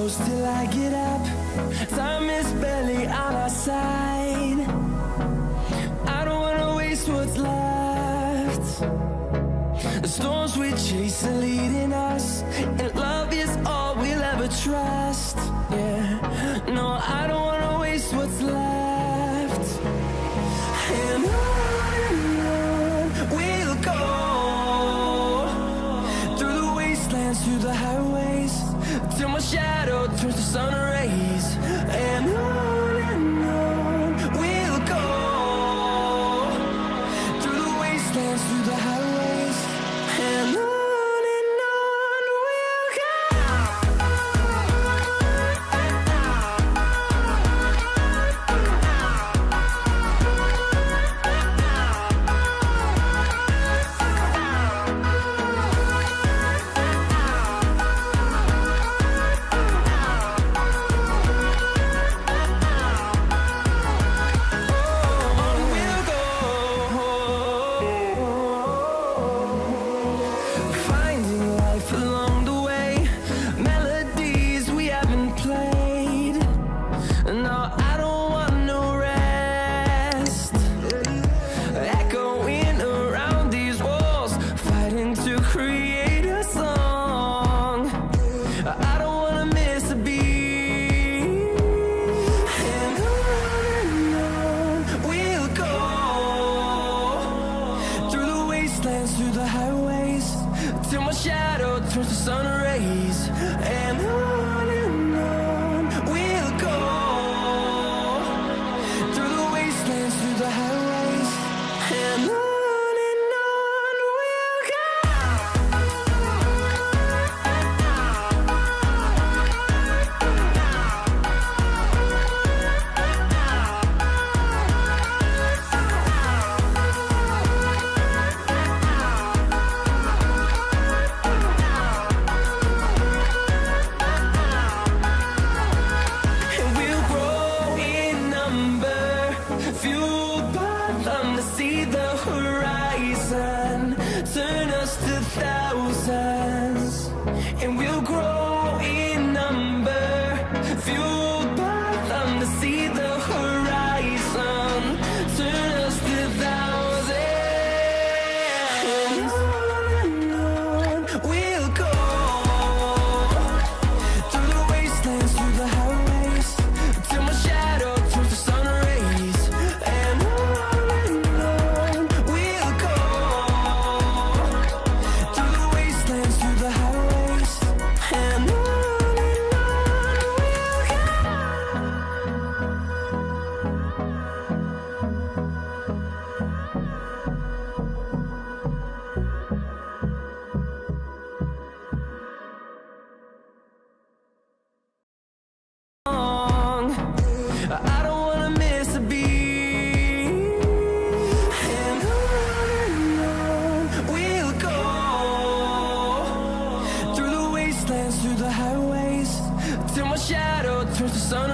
close till I get up. Time is barely on our side. I don't wanna waste what's left. The storms we chase are leading us, and love is all we'll ever trust. Yeah, no, I don't wanna waste what's left. And on we'll go, through the wastelands, through the highways, till my shadow turns to sun rays. And on we'll go, through the wastelands, through the highways, and on we'll go. Through the highways, till my shadow turns to sun rays. And on we'll go, through the wastelands, through the highways, and on we'll go. Fueled by them to see the horizon, turn us to thousands, and we'll grow in number. Fueled by them to see the horizon, turn us to thousands. And on we'll go, through the wastelands, through the highways, till my shadow turns to sun rays. And on we'll go, through the wastelands, through the highways, and on we'll go. I don't wanna miss a beat. And on we'll go, through the wastelands, through the highways, till my shadow turns to sun